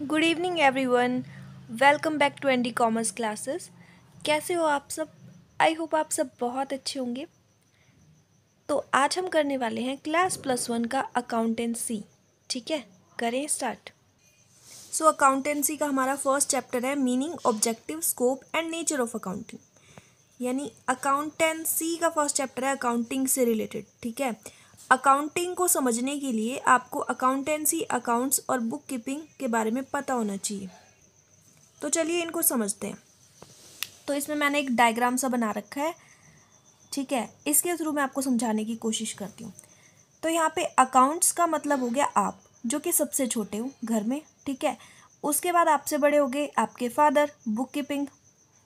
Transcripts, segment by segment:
Good evening everyone. Welcome back to ND commerce classes. कैसे हो आप सब? आई होप आप सब बहुत अच्छे होंगे। तो आज हम करने वाले हैं क्लास +1 का अकाउंटेंसी। ठीक है, करें स्टार्ट। सो अकाउंटेंसी का हमारा फर्स्ट चैप्टर है meaning, objective, scope and nature of accounting. यानी अकाउंटेंसी का फर्स्ट चैप्टर है अकाउंटिंग से रिलेटेड। ठीक है, अकाउंटिंग को समझने के लिए आपको अकाउंटेंसी, अकाउंट्स और बुक कीपिंग के बारे में पता होना चाहिए। तो चलिए इनको समझते हैं। तो इसमें मैंने एक डायग्राम सा बना रखा है। ठीक है, इसके थ्रू मैं आपको समझाने की कोशिश करती हूँ। तो यहाँ पे अकाउंट्स का मतलब हो गया आप, जो कि सबसे छोटे हो घर में। ठीक है, उसके बाद आपसे बड़े हो गए आपके फादर, बुक कीपिंग।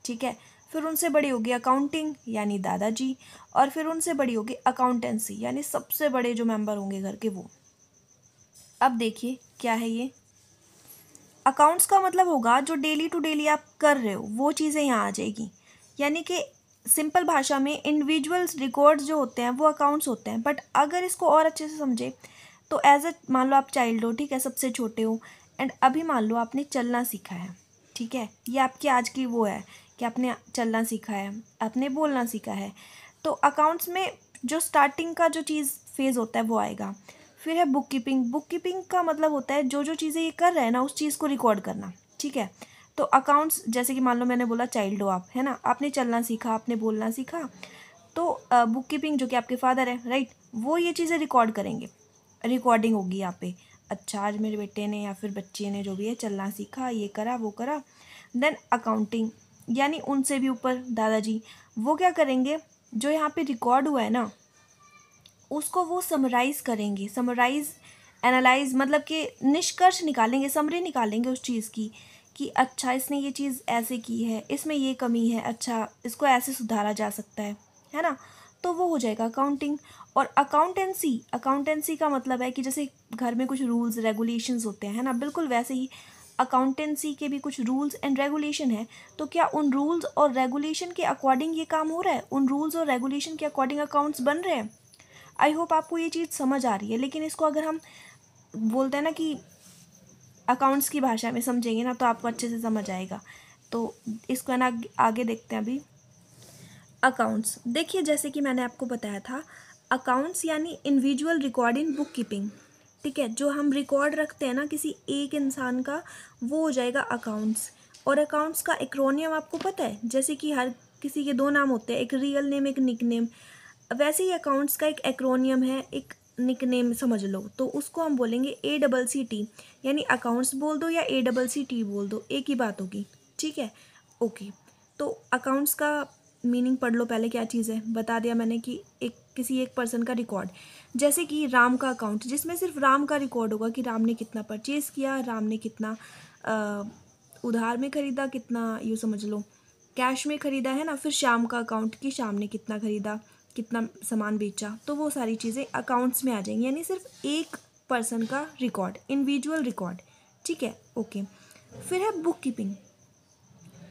ठीक है, फिर उनसे बड़ी होगी अकाउंटिंग यानी दादाजी, और फिर उनसे बड़ी होगी अकाउंटेंसी यानी सबसे बड़े जो मेंबर होंगे घर के वो। अब देखिए क्या है ये। अकाउंट्स का मतलब होगा जो डेली टू डेली आप कर रहे हो वो चीज़ें यहाँ आ जाएगी। यानी कि सिंपल भाषा में इंडिविजुअल्स रिकॉर्ड्स जो होते हैं वो अकाउंट्स होते हैं। बट अगर इसको और अच्छे से समझे तो एज अ, मान लो आप चाइल्ड हो, ठीक है, सबसे छोटे हो, एंड अभी मान लो आपने चलना सीखा है। ठीक है, ये आपकी आज की वो है कि आपने चलना सीखा है, आपने बोलना सीखा है। तो अकाउंट्स में जो स्टार्टिंग का जो चीज़ फेज़ होता है वो आएगा। फिर है बुक कीपिंग। बुक कीपिंग का मतलब होता है जो जो चीज़ें ये कर रहे हैं ना उस चीज़ को रिकॉर्ड करना। ठीक है, तो अकाउंट्स जैसे कि मान लो मैंने बोला चाइल्ड हो आप, है ना, आपने चलना सीखा, आपने बोलना सीखा। तो बुक कीपिंग जो कि आपके फादर है, राइट, वो ये चीज़ें रिकॉर्ड करेंगे। रिकॉर्डिंग होगी यहाँ पे। अच्छा, आज मेरे बेटे ने या फिर बच्चे ने जो भी है चलना सीखा, ये करा वो करा। देन अकाउंटिंग यानी उनसे भी ऊपर दादाजी, वो क्या करेंगे, जो यहाँ पे रिकॉर्ड हुआ है ना उसको वो समराइज़ करेंगे। समराइज़, एनालाइज मतलब कि निष्कर्ष निकालेंगे, समरी निकालेंगे उस चीज़ की कि अच्छा इसने ये चीज़ ऐसे की है, इसमें ये कमी है, अच्छा इसको ऐसे सुधारा जा सकता है ना। तो वो हो जाएगा अकाउंटिंग। और अकाउंटेंसी, अकाउंटेंसी का मतलब है कि जैसे घर में कुछ रूल्स रेगुलेशंस होते हैं, है ना, बिल्कुल वैसे ही अकाउंटेंसी के भी कुछ रूल्स एंड रेगुलेशन है। तो क्या उन रूल्स और रेगुलेशन के अकॉर्डिंग ये काम हो रहा है, उन रूल्स और रेगुलेशन के अकॉर्डिंग अकाउंट्स बन रहे हैं। आई होप आपको ये चीज़ समझ आ रही है। लेकिन इसको अगर हम बोलते हैं ना कि अकाउंट्स की भाषा में समझेंगे ना तो आपको अच्छे से समझ आएगा। तो इसको है ना आगे देखते हैं अभी। अकाउंट्स देखिए, जैसे कि मैंने आपको बताया था, अकाउंट्स यानी individual record in book keeping. ठीक है, जो हम रिकॉर्ड रखते हैं ना किसी एक इंसान का, वो हो जाएगा अकाउंट्स। और अकाउंट्स का एक्रोनियम आपको पता है, जैसे कि हर किसी के दो नाम होते हैं, एक रियल नेम एक निक नेम। वैसे ही अकाउंट्स का एक एक्रोनियम है, एक निक नेम समझ लो, तो उसको हम बोलेंगे ACCT। यानी अकाउंट्स बोल दो या ACCT बोल दो, एक ही बात होगी। ठीक है, ओके। तो अकाउंट्स का मीनिंग पढ़ लो पहले, क्या चीज़ है बता दिया मैंने कि एक किसी एक पर्सन का रिकॉर्ड। जैसे कि राम का अकाउंट, जिसमें सिर्फ राम का रिकॉर्ड होगा कि राम ने कितना परचेज़ किया, राम ने कितना उधार में ख़रीदा, कितना यूँ समझ लो कैश में ख़रीदा, है ना। फिर शाम का अकाउंट कि शाम ने कितना ख़रीदा, कितना सामान बेचा। तो वो सारी चीज़ें अकाउंट्स में आ जाएंगी। यानी सिर्फ एक पर्सन का रिकॉर्ड, इंडिविजुअल रिकॉर्ड। ठीक है, ओके। फिर है बुक कीपिंग।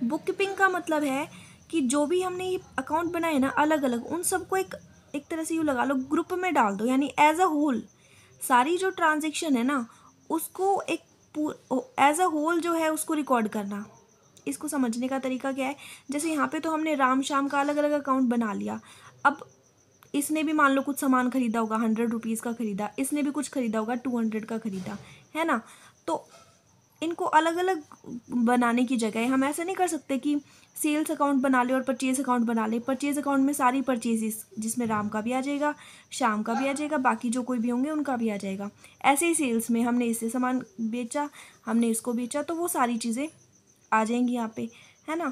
बुक कीपिंग का मतलब है कि जो भी हमने ये अकाउंट बनाए ना अलग अलग, उन सबको एक एक तरह से यूँ लगा लो ग्रुप में डाल दो। यानी एज अ होल सारी जो ट्रांजेक्शन है ना उसको एक एज अ होल जो है उसको रिकॉर्ड करना। इसको समझने का तरीका क्या है, जैसे यहाँ पे तो हमने राम श्याम का अलग अलग अकाउंट बना लिया। अब इसने भी मान लो कुछ सामान खरीदा होगा, 100 रुपीज़ का खरीदा, इसने भी कुछ खरीदा होगा, 200 का खरीदा, है ना। तो इनको अलग अलग बनाने की जगह हम ऐसा नहीं कर सकते कि सेल्स अकाउंट बना ले और परचेज अकाउंट बना ले। परचेज अकाउंट में सारी परचेजेस, जिसमें राम का भी आ जाएगा, शाम का भी आ जाएगा, बाकी जो कोई भी होंगे उनका भी आ जाएगा। ऐसे ही सेल्स में हमने इससे सामान बेचा, हमने इसको बेचा, तो वो सारी चीज़ें आ जाएंगी यहाँ पे, है ना।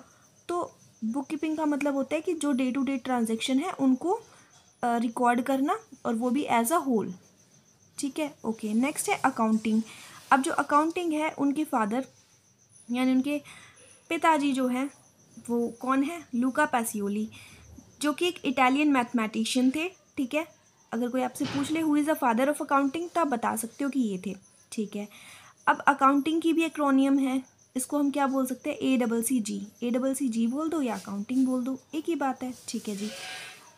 तो बुक कीपिंग का मतलब होता है कि जो डे टू डे ट्रांजेक्शन है उनको रिकॉर्ड करना, और वो भी एज अ होल। ठीक है, ओके। नेक्स्ट है अकाउंटिंग। अब जो अकाउंटिंग है उनके फादर यानी उनके पिताजी जो हैं वो कौन है, लूका पैसियोली, जो कि एक इटालियन मैथमेटिशियन थे। ठीक है, अगर कोई आपसे पूछ ले who is the father of accounting तो आप बता सकते हो कि ये थे। ठीक है, अब अकाउंटिंग की भी एक्रोनियम है, इसको हम क्या बोल सकते हैं, ACCG। ACCG बोल दो या अकाउंटिंग बोल दो, एक ही बात है। ठीक है जी।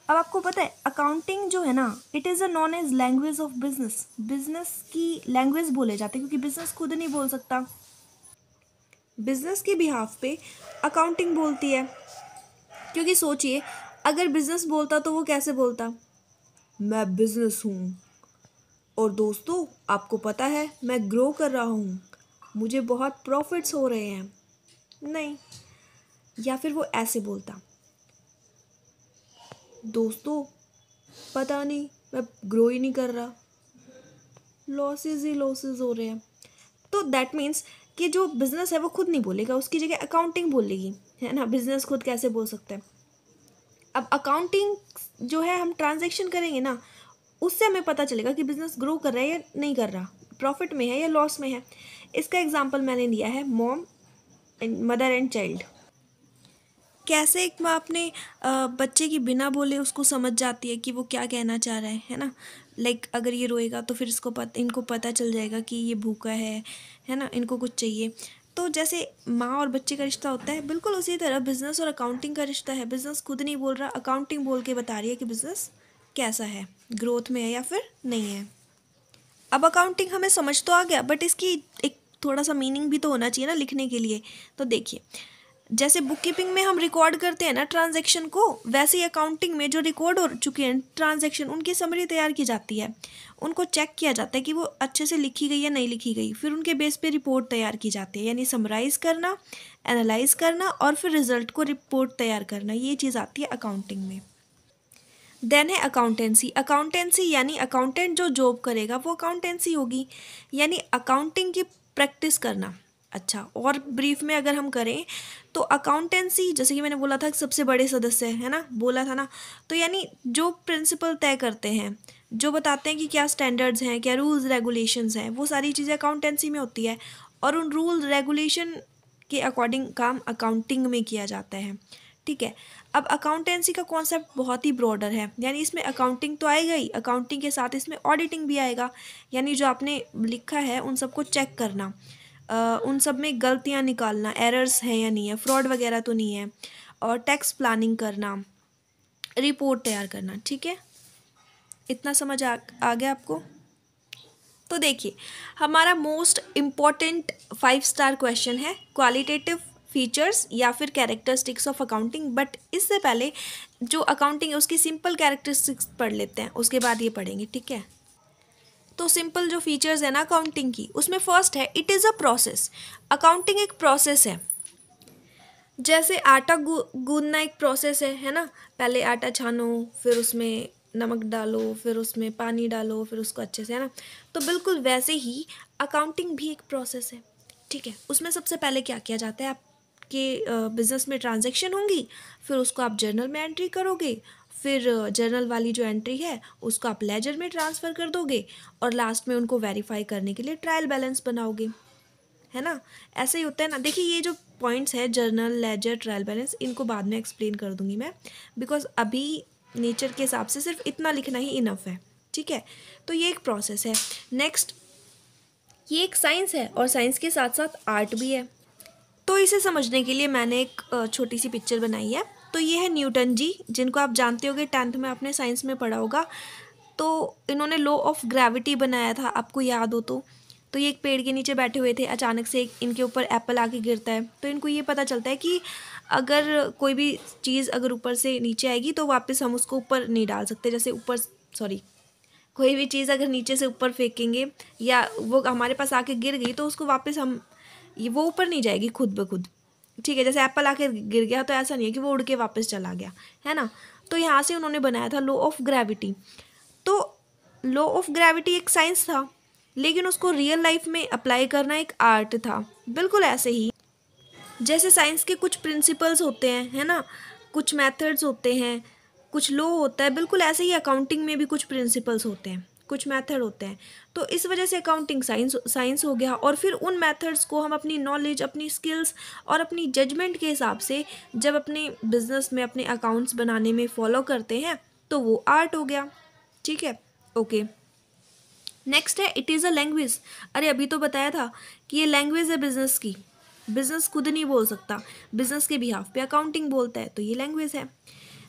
अब आपको पता है अकाउंटिंग जो है ना, it is a known as language of business. Business की लैंग्वेज बोले जाते हैं क्योंकि बिजनेस खुद नहीं बोल सकता, बिजनेस के बिहाफ पे अकाउंटिंग बोलती है। क्योंकि सोचिए, अगर बिजनेस बोलता तो वो कैसे बोलता, मैं बिजनेस हूँ और दोस्तों आपको पता है मैं ग्रो कर रहा हूँ, मुझे बहुत प्रॉफिट्स हो रहे हैं। नहीं, या फिर वो ऐसे बोलता, दोस्तों पता नहीं मैं ग्रो ही नहीं कर रहा, लॉसेस ही लॉसेस हो रहे हैं। तो दैट मीन्स कि जो बिजनेस है वो खुद नहीं बोलेगा, उसकी जगह अकाउंटिंग बोलेगी, है ना। बिजनेस खुद कैसे बोल सकता है। अब अकाउंटिंग जो है, हम ट्रांजैक्शन करेंगे ना, उससे हमें पता चलेगा कि बिजनेस ग्रो कर रहा है या नहीं कर रहा, प्रॉफिट में है या लॉस में है। इसका एग्जांपल मैंने लिया है mom and mother and child. कैसे एक माँ अपने बच्चे की बिना बोले उसको समझ जाती है कि वो क्या कहना चाह रहा है ना। लाइक अगर ये रोएगा तो फिर इनको पता चल जाएगा कि ये भूखा है ना, इनको कुछ चाहिए। तो जैसे माँ और बच्चे का रिश्ता होता है, बिल्कुल उसी तरह बिजनेस और अकाउंटिंग का रिश्ता है। बिजनेस खुद नहीं बोल रहा, अकाउंटिंग बोल के बता रही है कि बिजनेस कैसा है, ग्रोथ में है या फिर नहीं है। अब अकाउंटिंग हमें समझ तो आ गया, बट इसकी एक थोड़ा सा मीनिंग भी तो होना चाहिए ना लिखने के लिए। तो देखिए, जैसे बुक कीपिंग में हम रिकॉर्ड करते हैं ना ट्रांजैक्शन को, वैसे ही अकाउंटिंग में जो रिकॉर्ड हो चुके हैं ट्रांजैक्शन, उनकी समरी तैयार की जाती है। उनको चेक किया जाता है कि वो अच्छे से लिखी गई या नहीं लिखी गई, फिर उनके बेस पे रिपोर्ट तैयार की जाती है। यानी समराइज़ करना, एनालाइज करना और फिर रिजल्ट को रिपोर्ट तैयार करना, ये चीज़ आती है अकाउंटिंग में। देन है अकाउंटेंसी। अकाउंटेंसी यानी अकाउंटेंट जो जॉब करेगा वो अकाउंटेंसी होगी, यानी अकाउंटिंग की प्रैक्टिस करना। अच्छा, और ब्रीफ में अगर हम करें तो अकाउंटेंसी, जैसे कि मैंने बोला था सबसे बड़े सदस्य है ना, बोला था ना, तो यानी जो प्रिंसिपल तय करते हैं, जो बताते हैं कि क्या स्टैंडर्ड्स हैं, क्या रूल्स रेगुलेशंस हैं, वो सारी चीज़ें अकाउंटेंसी में होती है। और उन रूल रेगुलेशन के अकॉर्डिंग काम अकाउंटिंग में किया जाता है। ठीक है। अब अकाउंटेंसी का कॉन्सेप्ट बहुत ही ब्रॉडर है, यानी इसमें अकाउंटिंग तो आएगा ही, अकाउंटिंग के साथ इसमें ऑडिटिंग भी आएगा। यानी जो आपने लिखा है उन सबको चेक करना, उन सब में गलतियाँ निकालना, एरर्स हैं या नहीं है, फ्रॉड वगैरह तो नहीं है, और टैक्स प्लानिंग करना, रिपोर्ट तैयार करना। ठीक है, इतना समझ आ गया आपको। तो देखिए, हमारा मोस्ट इम्पॉर्टेंट 5 स्टार क्वेश्चन है क्वालिटेटिव फीचर्स या फिर कैरेक्टरिस्टिक्स ऑफ अकाउंटिंग। बट इससे पहले जो अकाउंटिंग है उसकी सिंपल कैरेक्टरिस्टिक्स पढ़ लेते हैं, उसके बाद ये पढ़ेंगे। ठीक है, तो सिंपल जो फीचर्स है ना अकाउंटिंग की, उसमें फर्स्ट है it is a process. Accounting एक प्रोसेस है। जैसे आटा गूंदना एक प्रोसेस है ना। पहले आटा छानो, फिर उसमें नमक डालो, फिर उसमें पानी डालो, फिर उसको अच्छे से, है ना। तो बिल्कुल वैसे ही अकाउंटिंग भी एक प्रोसेस है। ठीक है, उसमें सबसे पहले क्या किया जाता है, आपके बिजनेस में ट्रांजैक्शन होंगी, फिर उसको आप जर्नल में एंट्री करोगे, फिर जर्नल वाली जो एंट्री है उसको आप लेजर में ट्रांसफ़र कर दोगे, और लास्ट में उनको वेरीफाई करने के लिए ट्रायल बैलेंस बनाओगे, है ना। ऐसे ही होता है ना। देखिए, ये जो पॉइंट्स है जर्नल, लेजर, ट्रायल बैलेंस, इनको बाद में एक्सप्लेन कर दूंगी मैं, बिकॉज अभी नेचर के हिसाब से सिर्फ इतना लिखना ही इनफ है। ठीक है, तो ये एक प्रोसेस है। नेक्स्ट, ये एक साइंस है और साइंस के साथ साथ आर्ट भी है। तो इसे समझने के लिए मैंने एक छोटी सी पिक्चर बनाई है। तो ये है न्यूटन जी, जिनको आप जानते होगे, 10th में आपने साइंस में पढ़ा होगा। तो इन्होंने लॉ ऑफ ग्रेविटी बनाया था, आपको याद हो तो ये एक पेड़ के नीचे बैठे हुए थे, अचानक से इनके ऊपर एप्पल आके गिरता है, तो इनको ये पता चलता है कि अगर कोई भी चीज़ अगर ऊपर से नीचे आएगी तो वापस हम उसको ऊपर नहीं डाल सकते। जैसे ऊपर, सॉरी, कोई भी चीज़ अगर नीचे से ऊपर फेंकेंगे या वो हमारे पास आके गिर गई तो उसको वापस हम, ये वो ऊपर नहीं जाएगी खुद ब खुद। ठीक है, जैसे एप्पल आके गिर गया तो ऐसा नहीं है कि वो उड़ के वापस चला गया, है ना। तो यहाँ से उन्होंने बनाया था लॉ ऑफ ग्रेविटी। तो लॉ ऑफ ग्रेविटी एक साइंस था, लेकिन उसको रियल लाइफ में अप्लाई करना एक आर्ट था। बिल्कुल ऐसे ही जैसे साइंस के कुछ प्रिंसिपल्स होते हैं, है ना, कुछ मेथड्स होते हैं, कुछ लॉ होता है, बिल्कुल ऐसे ही अकाउंटिंग में भी कुछ प्रिंसिपल्स होते हैं, कुछ मेथड होते हैं। तो इस वजह से अकाउंटिंग साइंस हो गया, और फिर उन मेथड्स को हम अपनी नॉलेज, अपनी स्किल्स और अपनी जजमेंट के हिसाब से जब अपने बिजनेस में अपने अकाउंट्स बनाने में फॉलो करते हैं तो वो आर्ट हो गया। ठीक है, ओके। नेक्स्ट है इट इज़ अ लैंग्वेज। अरे अभी तो बताया था कि ये लैंग्वेज है बिजनेस की। बिजनेस खुद नहीं बोल सकता, बिजनेस के बिहाफ पे अकाउंटिंग बोलता है, तो ये लैंग्वेज है।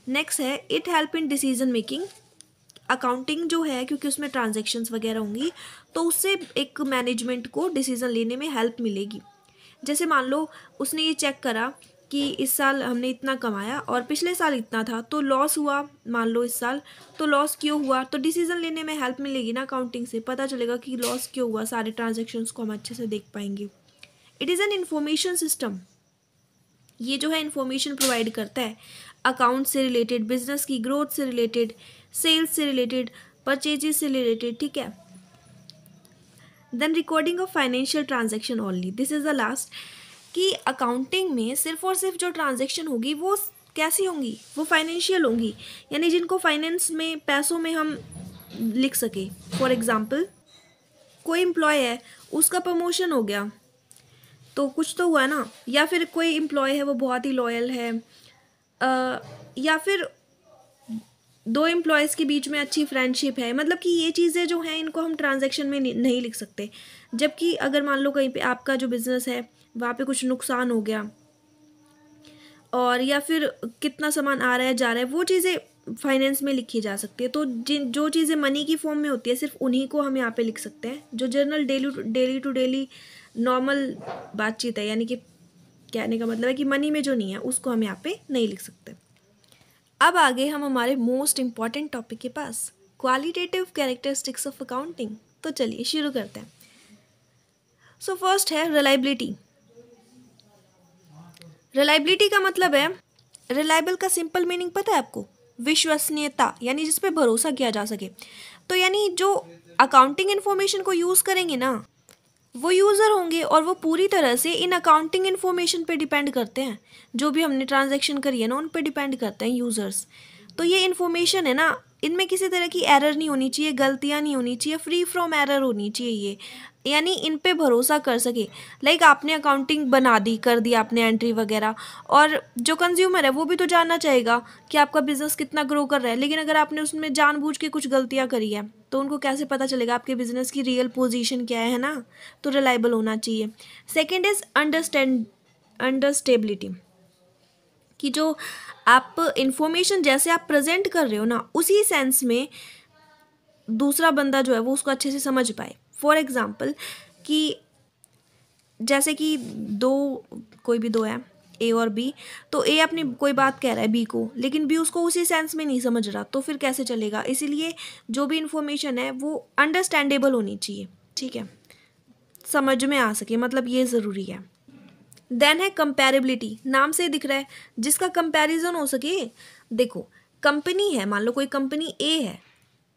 नेक्स्ट है it help in decision making. Accounting जो है, क्योंकि उसमें ट्रांजैक्शंस वगैरह होंगी, तो उससे एक मैनेजमेंट को डिसीजन लेने में हेल्प मिलेगी। जैसे मान लो उसने ये चेक करा कि इस साल हमने इतना कमाया और पिछले साल इतना था, तो लॉस हुआ मान लो इस साल, तो लॉस क्यों हुआ, तो डिसीजन लेने में हेल्प मिलेगी ना, अकाउंटिंग से पता चलेगा कि लॉस क्यों हुआ, सारे ट्रांजेक्शन्स को हम अच्छे से देख पाएंगे। It is an information system. ये जो है इंफॉर्मेशन प्रोवाइड करता है अकाउंट से रिलेटेड, बिजनेस की ग्रोथ से रिलेटेड, सेल्स से रिलेटेड, परचेजेस से रिलेटेड, ठीक है। Then recording of financial transaction only, this is the last, कि अकाउंटिंग में सिर्फ और सिर्फ जो ट्रांजेक्शन होगी वो कैसी होंगी, वो फाइनेंशियल होंगी, यानी जिनको फाइनेंस में पैसों में हम लिख सके। फॉर एग्जांपल कोई एम्प्लॉय है, उसका प्रमोशन हो गया तो कुछ तो हुआ ना, या फिर कोई एम्प्लॉय है वो बहुत ही लॉयल है, या फिर दो एम्प्लॉयज़ के बीच में अच्छी फ्रेंडशिप है, मतलब कि ये चीज़ें जो हैं इनको हम ट्रांजैक्शन में नहीं लिख सकते। जबकि अगर मान लो कहीं पे आपका जो बिज़नेस है वहाँ पे कुछ नुकसान हो गया और या फिर कितना सामान आ रहा है जा रहा है, वो चीज़ें फाइनेंस में लिखी जा सकती है। तो जिन जो चीज़ें मनी की फॉर्म में होती है सिर्फ उन्हीं को हम यहाँ पे लिख सकते हैं। जो journal daily to daily normal बातचीत है, यानी कि कहने का मतलब है कि मनी में जो नहीं है उसको हम यहाँ पे नहीं लिख सकते। अब आगे हम हमारे मोस्ट इम्पॉर्टेंट टॉपिक के पास, क्वालिटेटिव कैरेक्टरिस्टिक्स ऑफ अकाउंटिंग। तो चलिए शुरू करते हैं। सो फर्स्ट है रिलायबिलिटी। रिलायबिलिटी का मतलब है, रिलायबल का सिंपल मीनिंग पता है आपको, विश्वसनीयता, यानी जिस पे भरोसा किया जा सके। तो यानी जो अकाउंटिंग इन्फॉर्मेशन को यूज़ करेंगे ना वो यूज़र होंगे और वो पूरी तरह से इन अकाउंटिंग इन्फॉर्मेशन पे डिपेंड करते हैं। जो भी हमने ट्रांजैक्शन करी है ना उन पे डिपेंड करते हैं यूज़र्स। तो ये इन्फॉर्मेशन है ना, इनमें किसी तरह की एरर नहीं होनी चाहिए, गलतियाँ नहीं होनी चाहिए, फ्री फ्रॉम एरर होनी चाहिए ये, यानी इन पे भरोसा कर सके। लाइक आपने अकाउंटिंग बना दी, कर दी आपने एंट्री वगैरह, और जो कंज्यूमर है वो भी तो जानना चाहेगा कि आपका बिजनेस कितना ग्रो कर रहा है। लेकिन अगर आपने उसमें जानबूझ के कुछ गलतियाँ करी है तो उनको कैसे पता चलेगा आपके बिजनेस की रियल पोजीशन क्या है ना। तो रिलायबल होना चाहिए। सेकेंड इज अंडरस्टेबिलिटी, कि जो आप इंफॉर्मेशन जैसे आप प्रेजेंट कर रहे हो ना उसी सेंस में दूसरा बंदा जो है वो उसको अच्छे से समझ पाए। फॉर एग्जाम्पल कि जैसे कि कोई भी दो है, ए और बी, तो ए अपनी कोई बात कह रहा है बी को, लेकिन बी उसको उसी सेंस में नहीं समझ रहा, तो फिर कैसे चलेगा। इसीलिए जो भी इंफॉर्मेशन है वो अंडरस्टैंडेबल होनी चाहिए, ठीक है, समझ में आ सके, मतलब ये ज़रूरी है। देन है कंपैरेबिलिटी, नाम से दिख रहा है जिसका कंपैरिजन हो सके। देखो कंपनी है, मान लो कोई कंपनी ए है,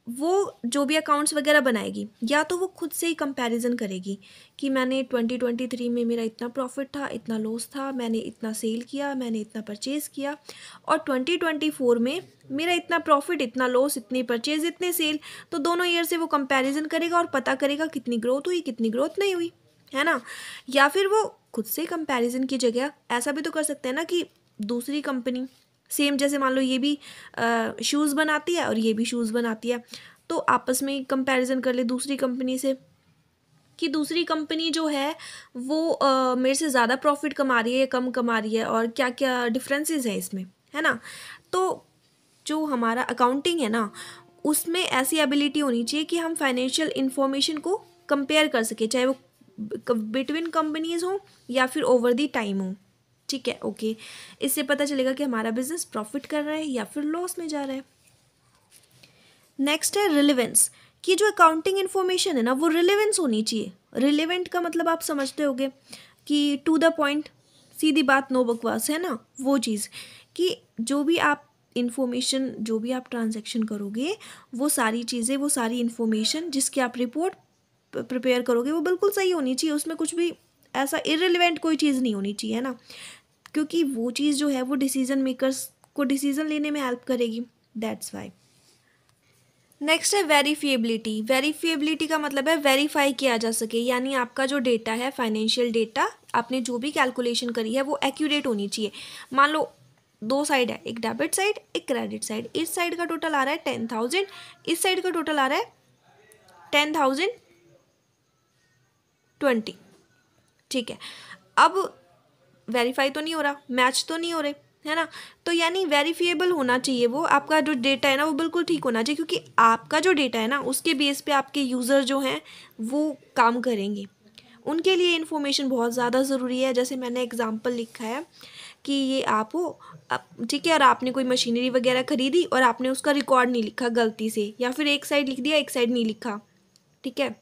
वो जो भी अकाउंट्स वगैरह बनाएगी या तो वो खुद से ही कंपैरिजन करेगी कि मैंने 2023 में मेरा इतना प्रॉफिट था, इतना लॉस था, मैंने इतना सेल किया, मैंने इतना परचेज़ किया, और 2024 में मेरा इतना प्रॉफिट, इतना लॉस, इतनी परचेज़, इतने सेल। तो दोनों ईयर से वो कंपैरिजन करेगा और पता करेगा कितनी ग्रोथ हुई, कितनी ग्रोथ नहीं हुई, है ना। या फिर वो खुद से कंपैरिजन की जगह ऐसा भी तो कर सकते हैं ना कि दूसरी कंपनी सेम, जैसे मान लो ये भी शूज़ बनाती है और ये भी शूज़ बनाती है, तो आपस में कंपैरिजन कर ले दूसरी कंपनी से कि दूसरी कंपनी जो है वो मेरे से ज़्यादा प्रॉफिट कमा रही है या कम कमा रही है, और क्या क्या डिफरेंसेस हैं इसमें, है ना। तो जो हमारा अकाउंटिंग है ना उसमें ऐसी एबिलिटी होनी चाहिए कि हम फाइनेंशियल इंफॉर्मेशन को कंपेयर कर सके, चाहे वो बिटवीन कंपनीज हो या फिर ओवर दी टाइम हो, ठीक है, ओके। इससे पता चलेगा कि हमारा बिजनेस प्रॉफिट कर रहा है या फिर लॉस में जा रहा है। नेक्स्ट है रिलेवेंस, कि जो अकाउंटिंग इन्फॉर्मेशन है ना वो रिलेवेंस होनी चाहिए। रिलेवेंट का मतलब आप समझते होगे कि टू द पॉइंट, सीधी बात, नो बकवास, है ना, वो चीज़ कि जो भी आप इन्फॉर्मेशन, जो भी आप ट्रांजैक्शन करोगे, वो सारी चीज़ें, वो सारी इन्फॉर्मेशन जिसकी आप रिपोर्ट प्रिपेयर करोगे वो बिल्कुल सही होनी चाहिए, उसमें कुछ भी ऐसा इररिलेवेंट कोई चीज़ नहीं होनी चाहिए, है ना, क्योंकि वो चीज़ जो है वो डिसीजन मेकर्स को डिसीजन लेने में हेल्प करेगी, दैट्स वाई। नेक्स्ट है वेरीफिएबिलिटी। वेरीफिएबिलिटी का मतलब है वेरीफाई किया जा सके, यानी आपका जो डेटा है, फाइनेंशियल डेटा, आपने जो भी कैलकुलेशन करी है वो एक्यूरेट होनी चाहिए। मान लो दो साइड है, एक डेबिट साइड, एक क्रेडिट साइड। इस साइड का टोटल आ रहा है 10,000, इस साइड का टोटल आ रहा है 10,020, ठीक है। अब वेरीफाई तो नहीं हो रहा, मैच तो नहीं हो रहे, है ना। तो यानी वेरीफिएबल होना चाहिए वो, आपका जो डेटा है ना वो बिल्कुल ठीक होना चाहिए, क्योंकि आपका जो डेटा है ना उसके बेस पे आपके यूज़र जो हैं वो काम करेंगे। उनके लिए इन्फॉर्मेशन बहुत ज़्यादा ज़रूरी है। जैसे मैंने एग्जांपल लिखा है कि ये आप हो, ठीक है, और आपने कोई मशीनरी वगैरह ख़रीदी और आपने उसका रिकॉर्ड नहीं लिखा गलती से, या फिर एक साइड लिख दिया एक साइड नहीं लिखा, ठीक है,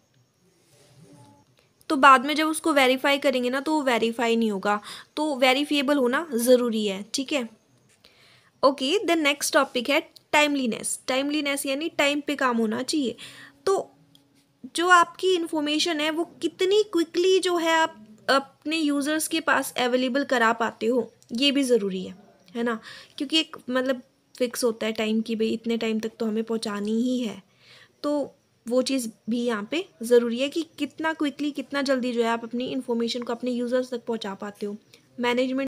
तो बाद में जब उसको वेरीफाई करेंगे ना तो वो वेरीफाई नहीं होगा। तो वेरीफिएबल होना ज़रूरी है, ठीक है। ओके, द नेक्स्ट टॉपिक है टाइमलीनेस। टाइमलीनेस यानी टाइम पे काम होना चाहिए। तो जो आपकी इन्फॉर्मेशन है वो कितनी क्विकली जो है आप अपने यूज़र्स के पास अवेलेबल करा पाते हो, ये भी ज़रूरी है ना। क्योंकि एक मतलब फिक्स होता है टाइम की, भाई इतने टाइम तक तो हमें पहुंचानी ही है। तो वो चीज़ भी यहाँ पे ज़रूरी है कि कितना क्विकली, कितना जल्दी जो है आप अपनी इन्फॉर्मेशन को अपने यूज़र्स तक पहुँचा पाते हो। मैनेजमेंट